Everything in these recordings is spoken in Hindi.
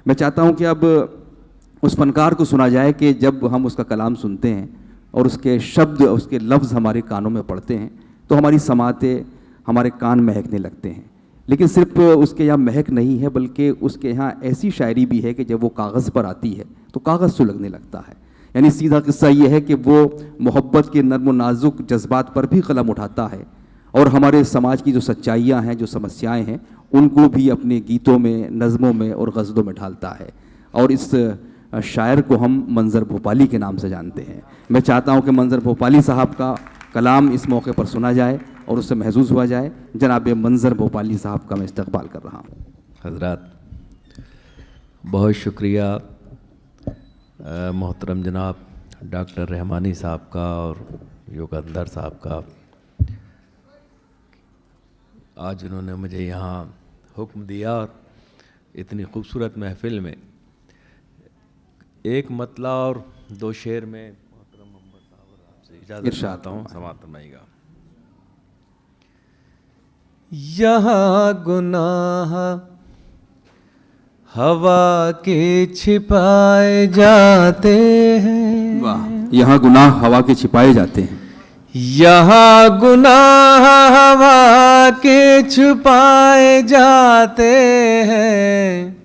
मैं चाहता हूँ कि अब उस फनकार को सुना जाए कि जब हम उसका कलाम सुनते हैं और उसके शब्द, उसके लफ्ज़ हमारे कानों में पड़ते हैं तो हमारी समातें, हमारे कान महकने लगते हैं। लेकिन सिर्फ उसके यहाँ महक नहीं है, बल्कि उसके यहाँ ऐसी शायरी भी है कि जब वो कागज़ पर आती है तो कागज़ सुलगने लगता है। यानी सीधा किस्सा ये है कि वो मोहब्बत के नर्म नाजुक जज्बात पर भी कलम उठाता है और हमारे समाज की जो सच्चाइयाँ हैं, जो समस्याएँ हैं, उनको भी अपने गीतों में, नज़मों में और गज़लों में ढालता है। और इस शायर को हम मंज़र भोपाली के नाम से जानते हैं। मैं चाहता हूँ कि मंज़र भोपाली साहब का कलाम इस मौके पर सुना जाए और उससे महसूस हुआ जाए। जनाब मंज़र भोपाली साहब का मैं इस्तकबाल कर रहा हूँ। हज़रात, बहुत शुक्रिया मोहतरम जनाब डॉक्टर रहमानी साहब का और युगंधर साहब का। आज उन्होंने मुझे यहाँ हुक्म दिया और इतनी खूबसूरत महफ़िल में एक मतला और दो शेर में मोहतरम मोहम्मद साहब आपसे इजाज़त चाहता हूँ, समाअत फरमाइएगा। यहाँ गुनाह हवा के छिपाए जाते हैं। वाह, यहाँ गुनाह हवा के छिपाए जाते हैं। यहाँ गुनाह हवा के छुपाए जाते हैं,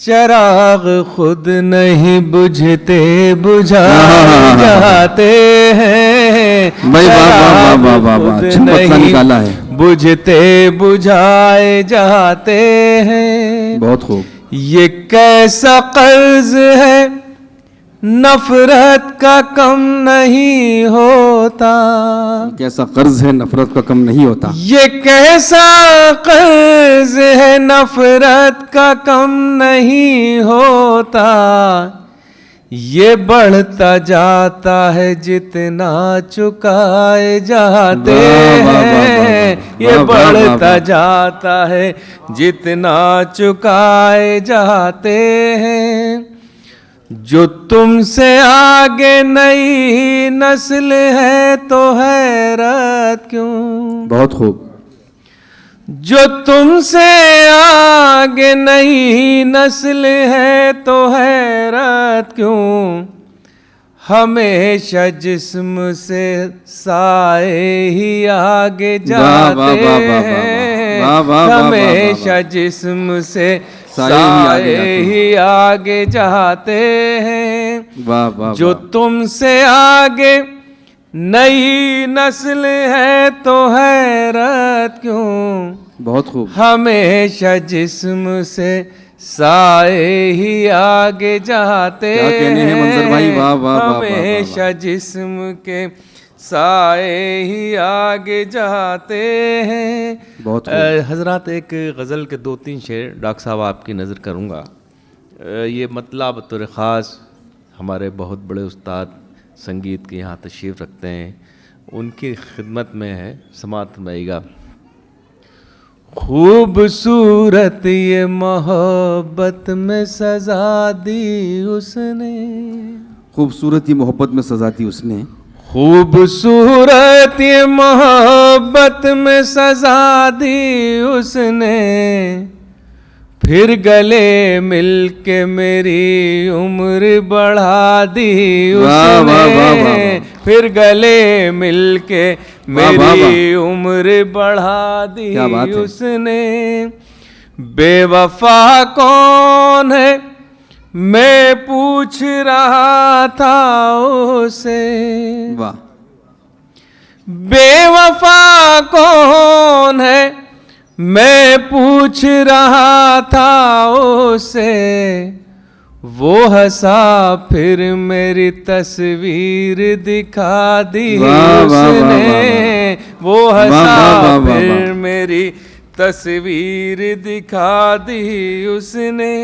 चिराग खुद नहीं बुझते बुझाए जाते हैं। खुद नहीं बुझते बुझाए जाते हैं। बहुत खूब। ये कैसा कर्ज है नफरत का कम नहीं होता। कैसा कर्ज है नफरत का कम नहीं होता। ये कैसा कर्ज है नफरत का कम नहीं होता। ये बढ़ता जाता है जितना चुकाए जाते हैं। ये बढ़ता जाता है जितना चुकाए जाते हैं। जो तुमसे आगे नई नस्ल है तो हैरत क्यों। बहुत खूब। जो तुमसे आगे नई नस्ल है तो हैरत क्यों। हमेशा जिस्म से साए ही आगे जाते हैं। हमेशा जिस्म से साए ही आगे जाते हैं। जो तुमसे आगे नई नस्ल है तो हैरत क्यों। बहुत खूब। हमेशा जिस्म से साए ही आगे जाते क्या कहने हैं मंजर भाई। वाह वाह वाह। हमेशा जिस्म के साए ही आगे जाते हैं। बहुत हजरात, एक गज़ल के दो तीन शेर डॉक्टर साहब आपकी नज़र करूँगा। ये मतला बतौर ख़ास हमारे बहुत बड़े उस्ताद संगीत के यहाँ तशरीफ़ रखते हैं, उनकी खिदमत में है। समाअत फरमाइएगा। खूबसूरत ये मोहब्बत में सजा दी उसने। खूबसूरत ये मोहब्बत में सजा दी उसने। खूबसूरत ये मोहब्बत में सजा दी उसने। फिर गले मिलके मेरी उम्र बढ़ा दी उसने। फिर गले मिलके मेरी उम्र बढ़ा दी उसने। बेवफा कौन है मैं पूछ रहा था उसे। वाह। बेवफा कौन है मैं पूछ रहा था उसे। वो हंसा फिर मेरी तस्वीर दिखा दी उसने। वो हंसा फिर मेरी तस्वीर दिखा दी उसने।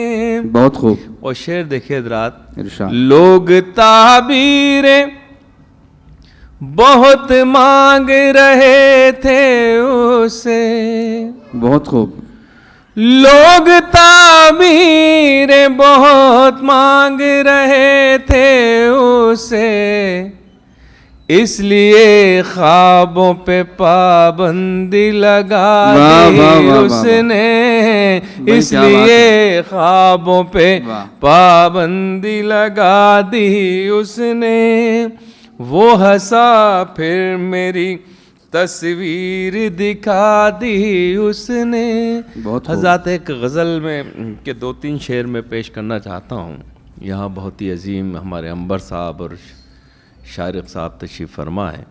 बहुत खूब। और शेर देखिए हज़रात। इरशाद। लोग ताबीरें बहुत मांग रहे थे उसे। बहुत खूब। लोग ताबीरें बहुत मांग रहे थे उसे। इसलिए ख्वाबों पे पाबंदी लगा वाह, दी वाह, वाह, वाह, उसने, भाई, क्या इसलिए ख्वाबों पे वाह। पाबंदी लगा दी उसने। वो हंसा फिर मेरी तस्वीर दिखा दी उसने। बहुत खूब। हज़रात एक गज़ल में के 2-3 शेर में पेश करना चाहता हूँ। यहाँ बहुत ही अजीम हमारे अंबर साहब और शारिक साहब तशरीफ़ फरमा है।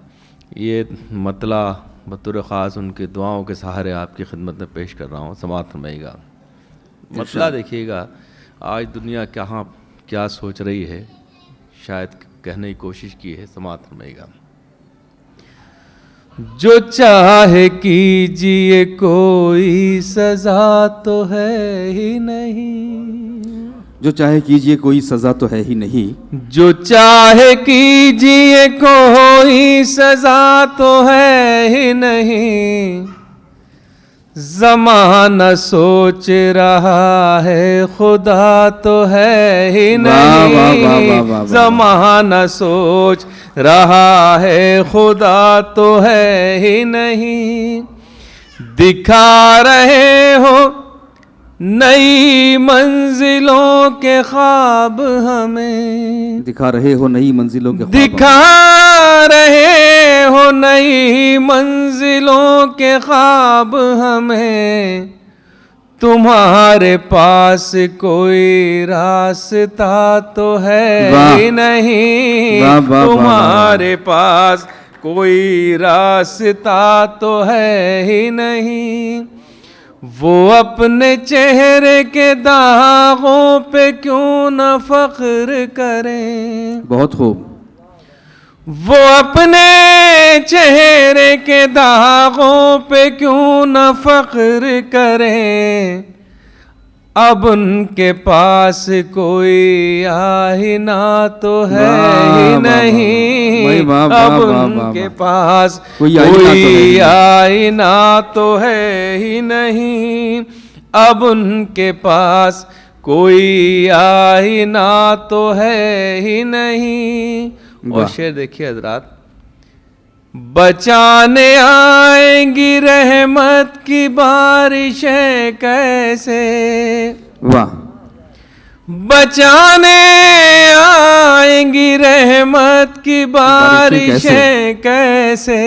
ये मतला बतौर ख़ास उनके दुआओं के सहारे आपकी खिदमत में पेश कर रहा हूँ, समाअत फरमाइएगा। मतला देखिएगा, आज दुनिया कहाँ क्या सोच रही है, शायद कहने की कोशिश की है, समाअत फरमाइएगा। जो चाहे कीजिए कोई सज़ा तो है ही नहीं, जो चाहे कीजिए कोई सज़ा तो है ही नहीं, जो चाहे कीजिए कोई सज़ा तो है ही नहीं। ज़माना सोच रहा है खुदा तो है ही वाह, वाह, वाह, वाह, वाह, नहीं, वाह। ज़माना सोच रहा है खुदा तो है ही नहीं। दिखा रहे हो नई मंजिलों के ख्वाब हमें, दिखा रहे हो नई मंजिलों के ख्वाब दिखा रहे हो नई मंजिलों के ख्वाब हमें। तुम्हारे पास कोई रास्ता तो है वाह। ही नहीं, वाह, वाह, वाह, तुम्हारे पास कोई रास्ता तो है ही नहीं। वो अपने चेहरे के दागों पे क्यों न फख्र करें, बहुत खूब। वो अपने चेहरे के दागों पे क्यों न फख्र करें। अब उनके पास कोई आईना तो है ही नहीं, अब उनके पास कोई आईना तो है ही नहीं, अब उनके पास कोई आईना तो है ही नहीं। और शेर देखिए हजरात, बचाने आएंगी रहमत की बारिशें कैसे, वाह, बचाने आएंगी रहमत की बारिशें कैसे।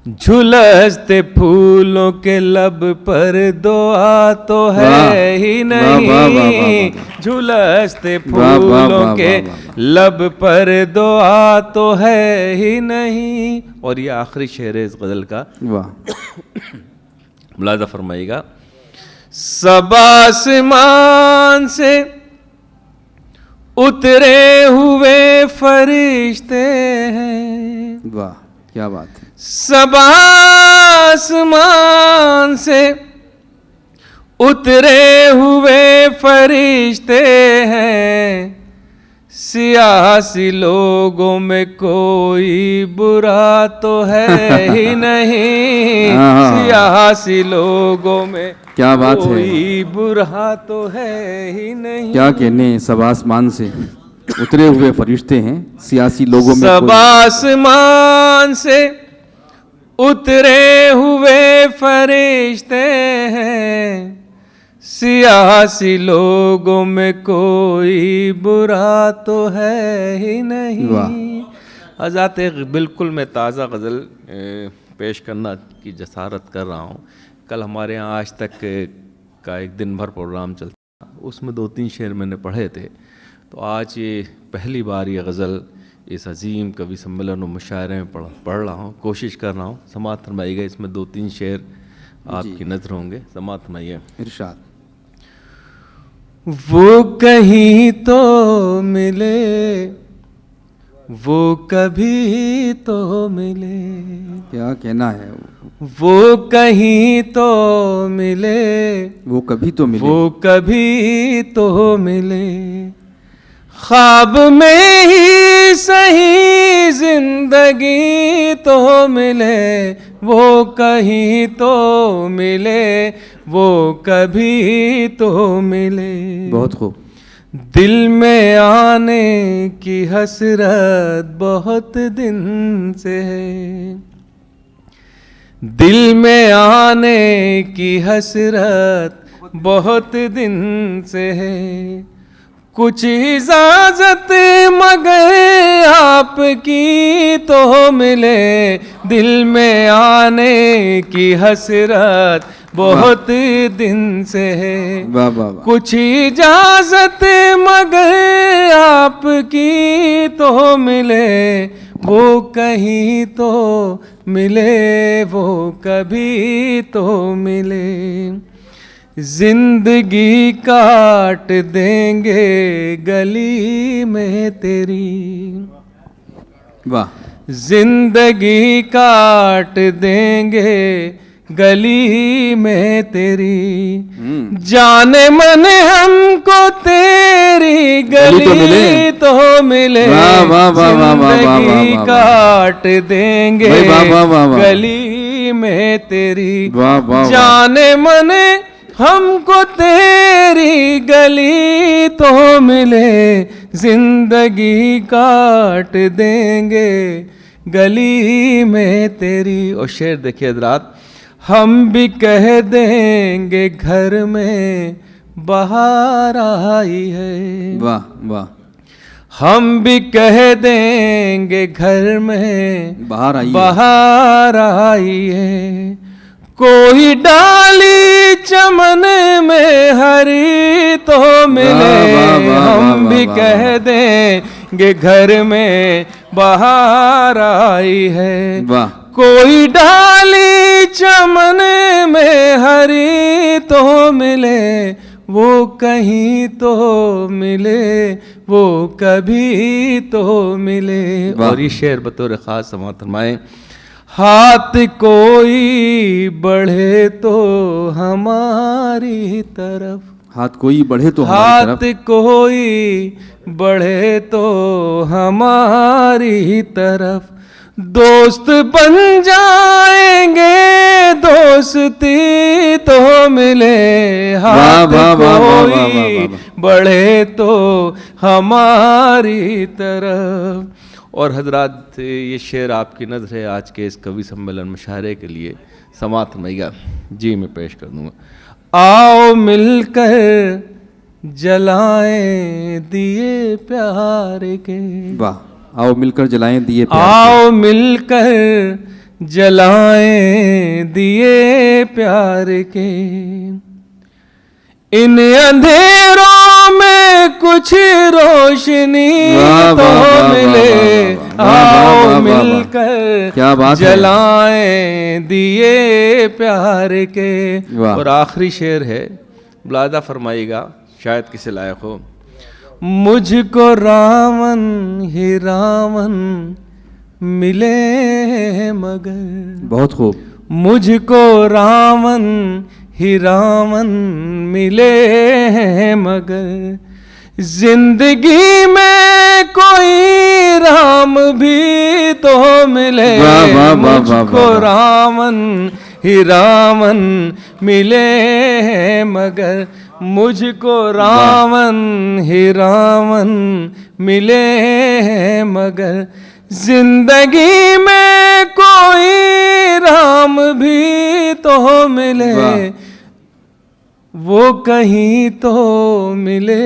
झुलसते फूलों के लब पर दुआ तो है ही नहीं, झुलसते फूलों के लब पर दुआ तो है ही नहीं। और ये आखिरी शेर है इस गज़ल का, वाह, मुलाज़ा फरमाइएगा। सब आसमान से उतरे हुए फरिश्ते हैं, वाह, क्या बात है। सब आसमान से उतरे हुए फरिश्ते हैं। सियासी लोगों में कोई बुरा तो है ही नहीं, सियासी लोगों में क्या बात है, कोई बुरा तो है ही नहीं। क्या कहने, सब आसमान से उतरे हुए फरिश्ते हैं, सियासी लोगों में सब आसमान से उतरे हुए फरिश्ते हैं। सियासी लोगों में कोई बुरा तो है ही नहीं। हज़रात बिल्कुल मैं ताज़ा गज़ल पेश करना की जसारत कर रहा हूँ। कल हमारे यहाँ आज तक का एक दिन भर प्रोग्राम चलता, उसमें 2-3 शेर मैंने पढ़े थे। तो आज ये पहली बार ये गज़ल इस अजीम कवि सम्मेलन और मुशायरे में पढ़ रहा हूँ, कोशिश कर रहा हूँ। समाअत फरमाइएगा, इसमें 2-3 शेर आपकी नज़र होंगे। समाअत फरमाइए। इरशाद। वो कहीं तो मिले, वो कभी तो मिले, क्या कहना है। वो कहीं तो मिले, वो कभी तो मिले, वो कभी तो मिले। ख्वाब में ही सही जिंदगी तो मिले, वो कहीं तो मिले, वो कभी तो मिले। बहुत खूब। दिल में आने की हसरत बहुत दिन से है, दिल में आने की हसरत बहुत दिन से है, कुछ इजाजत मगर आपकी तो मिले, दिल में आने की हसरत बहुत दिन से है, वाह वाह वाह। कुछ इजाजत मगर आपकी तो मिले, वो कहीं तो मिले, वो कभी तो मिले, जिंदगी काट देंगे गली में तेरी, वाह। जिंदगी काट देंगे गली में तेरी, जाने मन हमको तेरी गली तो मिले, वाह वाह वाह वाह वाह वाह जिंदगी वाह। काट देंगे वाह वाह वाह वाह। गली में तेरी, वाह वाह वाह। जाने मन हमको तेरी गली तो मिले, जिंदगी काट देंगे गली में तेरी। और शेर देखिए हज़रात, हम भी कह देंगे घर में बाहर आई है, वाह वाह। हम भी कह देंगे घर में बाहर आई है। बाहर आई है, कोई डाली चमन में हरी तो मिले, वाह, वाह, वाह, हम वाह, भी वाह, कह वाह। देंगे घर में बाहर आई है, वाह। कोई डाली चमन में हरी तो मिले, वो कहीं तो मिले, वो कभी तो मिले। वाह। और ये शेर बतौर खास समाअत फरमाएं, हाथ कोई बढ़े तो हमारी तरफ, हाथ कोई बढ़े तो हमारी हाथ तरफ, कोई बढ़े तो हमारी तरफ, दोस्त बन जाएंगे दोस्ती तो मिले, हाथ वाह, वाह, वाह, वाह, वाह, कोई वाह, वाह। बढ़े तो हमारी तरफ। और हजरात, ये शेर आपकी नज़र है आज के इस कवि सम्मेलन मुशायरे के लिए समाअत फरमाइएगा। जी मैं पेश कर दूंगा। आओ मिलकर जलाएं दिए प्यार के, वाह। आओ मिलकर जलाएं दिए प्यार आओ मिलकर जलाएं दिए प्यार के, इन अंधेरों में कुछ रोशनी वाह, तो वाह, वाह, मिले, वाह, वाह, वाह, वाह, आओ वाह, वाह, मिलकर क्या बात है। जलाएं दिए प्यार के। वाह। और आखिरी शेर है, मुलाहिजा फरमाइएगा, शायद किसी लायक हो। मुझको रावण ही रावण मिले मगर, बहुत खूब। मुझको रावण ही रावण मिले हैं मगर, जिंदगी में कोई राम भी तो मिले, वाह, वाह, वाह, वाह, मुझको वाह। रावण ही रावण मिले हैं मगर, मुझको रावण ही रावण मिले हैं मगर, जिंदगी में कोई राम भी तो मिले, वो कहीं तो मिले,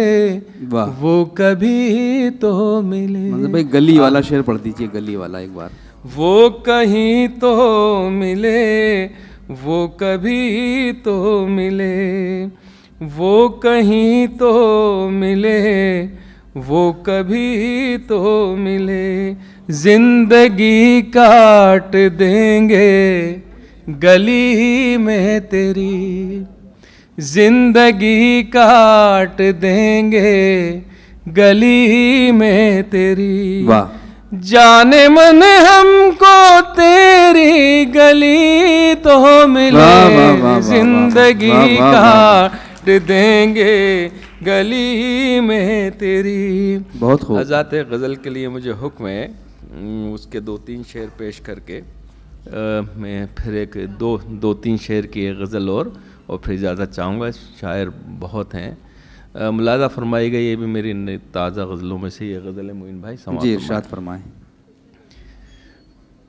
वाह। वो कभी तो मिले। मतलब भाई गली वाला शेर पढ़ दीजिए, गली वाला एक बार। वो कहीं तो मिले, वो कभी तो मिले, वो कहीं तो मिले, वो कभी तो मिले, जिंदगी काट देंगे गली में तेरी, जिंदगी काट देंगे गली में तेरी। वाह। जाने मन हमको तेरी गली तो मिले, वाह, वाह, वाह, वाह, वाह, जिंदगी वाह, वाह, वाह। काट देंगे गली में तेरी। बहुत खूब। अज़ात गज़ल के लिए मुझे हुक्म है, उसके 2-3 शेर पेश करके मैं फिर एक दो तीन शेर की एक गज़ल और फिर इजाज़त चाहूँगा। शायर बहुत हैं, मुलाजा फरमाएगा, ये भी मेरी ताज़ा गज़लों में से ये गज़ल है मोइन भाई, समाअत जी, फरमाएं। इरशाद फरमाएं।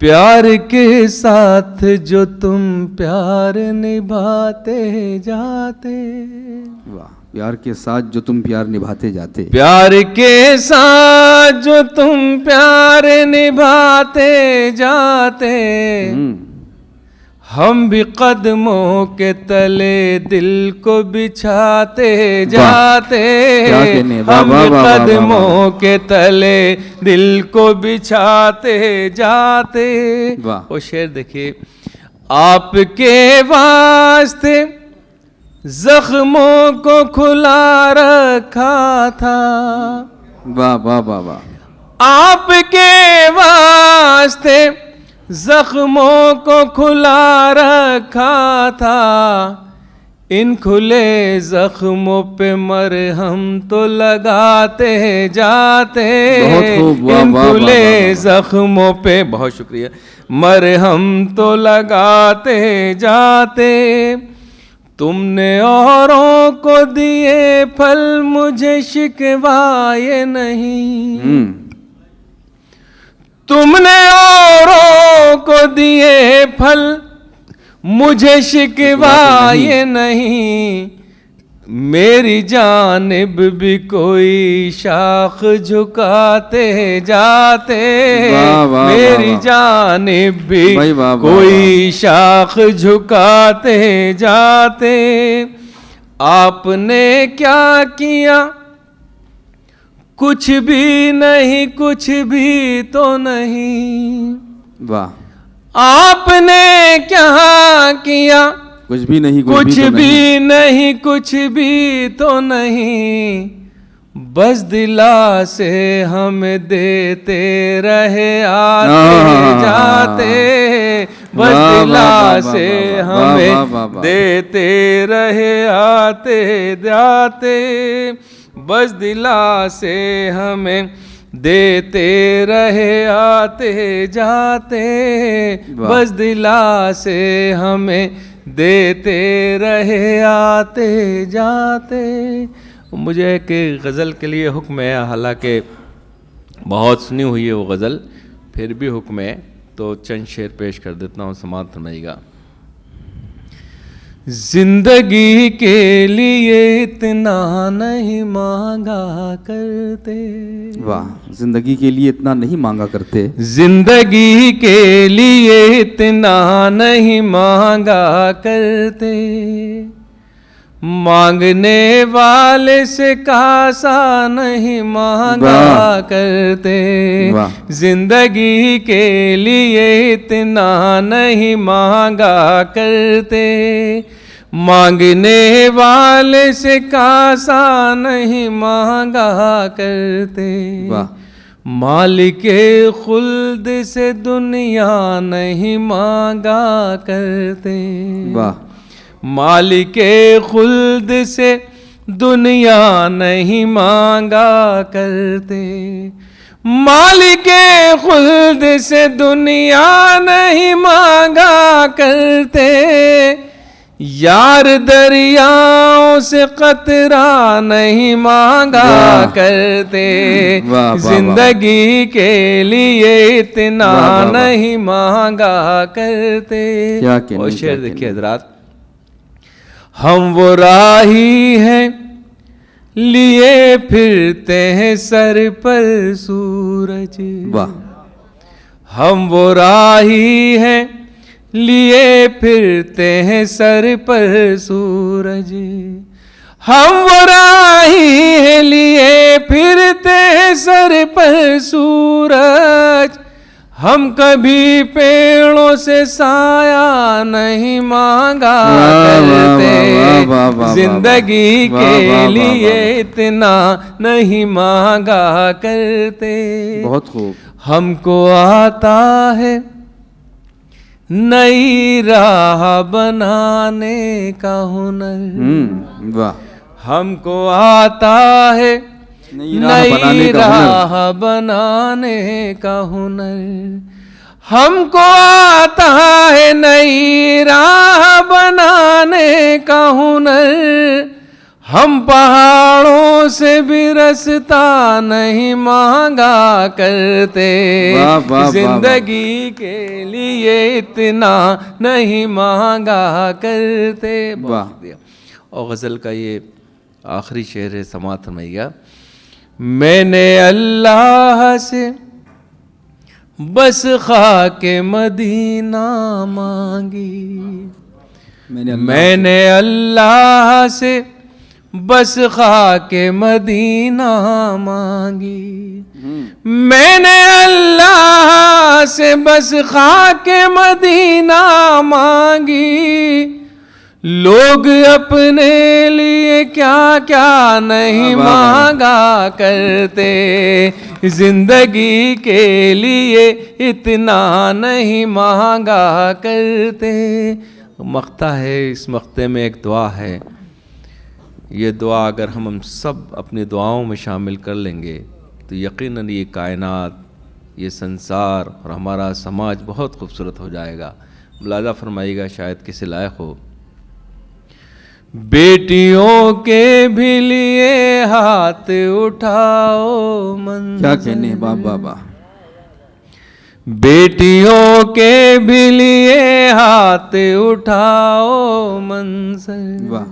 प्यार के साथ जो तुम प्यार निभाते जाते, वाह, प्यार के साथ जो तुम प्यार निभाते जाते, प्यार के साथ जो तुम प्यार निभाते जाते, हम भी कदमों के तले दिल को बिछाते जाते, हम भी कदमों के तले दिल को बिछाते जाते। वो शेर देखिए, आपके वास्ते जख्मों को खुला रखा था, वाह वाह वाह वाह, आपके वास्ते जख्मों को खुला रखा था, इन खुले जख्मों पे मरहम तो लगाते जाते, इन खुले जख्मों पे, बहुत शुक्रिया, मरहम तो लगाते जाते। तुमने औरों को दिए फल मुझे शिकवाए नहीं, तुमने औरों को दिए फल मुझे शिकवाए नहीं, मेरी जानिब भी कोई शाख झुकाते जाते, मेरी जानिब भी कोई शाख झुकाते जाते। आपने क्या किया, कुछ भी नहीं, कुछ भी तो नहीं, वाह, आपने क्या किया, कुछ भी नहीं, कुछ भी नहीं, कुछ भी तो नहीं, बस दिला से हमें देते रहे आते जाते, बस दिला से हमें देते रहे आते जाते, बस दिला से हमें देते रहे आते जाते, बस दिला से हमें देते रहे आते जाते। मुझे एक गज़ल के लिए हुक्म है, हालांकि बहुत सुनी हुई है वो गज़ल, फिर भी हुक्म है तो चंद शेर पेश कर देता हूँ, समाअत फरमाइएगा। जिंदगी के लिए इतना नहीं मांगा करते, वाह, जिंदगी के लिए इतना नहीं मांगा करते, जिंदगी के लिए इतना नहीं मांगा करते, मांगने वाले से कासा नहीं मांगा करते, जिंदगी के लिए इतना नहीं मांगा करते, मांगने वाले से कासा नहीं मांगा करते, मालिके खुल्द से दुनिया नहीं मांगा करते, मालिके खुल्द से दुनिया नहीं मांगा करते, मालिके खुल्द से दुनिया नहीं मांगा करते, यार दरियाओं से कतरा नहीं मांगा करते, जिंदगी के लिए इतना नहीं मांगा करते। और शेर देखिए हजरात, हम वो राही हैं लिए फिरते हैं सर पर सूरज, हम वो राही हैं लिए फिरते हैं सर पर सूरज, हम वो राही हैं लिए फिरते हैं सर पर सूरज, हम कभी पेड़ों से साया नहीं मांगा करते, जिंदगी के लिए इतना नहीं मांगा करते। बहुत खूब। हमको आता है नई राह बनाने का हुनर, वाह, हमको आता है नई राह बनाने का हुनर, हमको आता है नई राह बनाने का हुनर, हम पहाड़ों से भी रास्ता नहीं मांगा करते, वाह, वाह, वाह, जिंदगी के लिए इतना नहीं मांगा करते। वाह। और गज़ल का ये आखिरी शेर है, समाअत फरमाइएगा। मैंने अल्लाह से बस खाके मदीना मांगी, मैंने अल्लाह से बस खाके मदीना मांगी, मैंने अल्लाह से बस खाके मदीना मांगी। लोग अपने लिए क्या क्या नहीं मांगा करते, जिंदगी के लिए इतना नहीं मांगा करते। मख्ता है, इस मख्ते में एक दुआ है। ये दुआ अगर हम सब अपनी दुआओं में शामिल कर लेंगे तो यकीनन ये कायनात, ये संसार और हमारा समाज बहुत खूबसूरत हो जाएगा। मुलाज़ा फरमाइएगा, शायद किसी लायक हो। बेटियों के भी लिए हाथ उठाओ मंज़िल, क्या कहने, वाह वाह वाह। बेटियों के भी लिए हाथ उठाओ मंज़िल, वाह।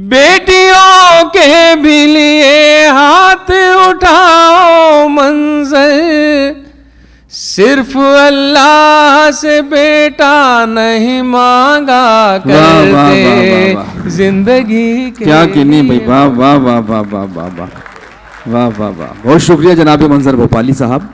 बेटियों के भी लिए हाथ उठाओ मंज़िल। सिर्फ अल्लाह से बेटा नहीं मांगा करते, जिंदगी के क्या कहने भाई, वाह वाह वाह वाह वाह वाह वाह वाह वाह वाह। बहुत शुक्रिया जनाब मंजर भोपाली साहब।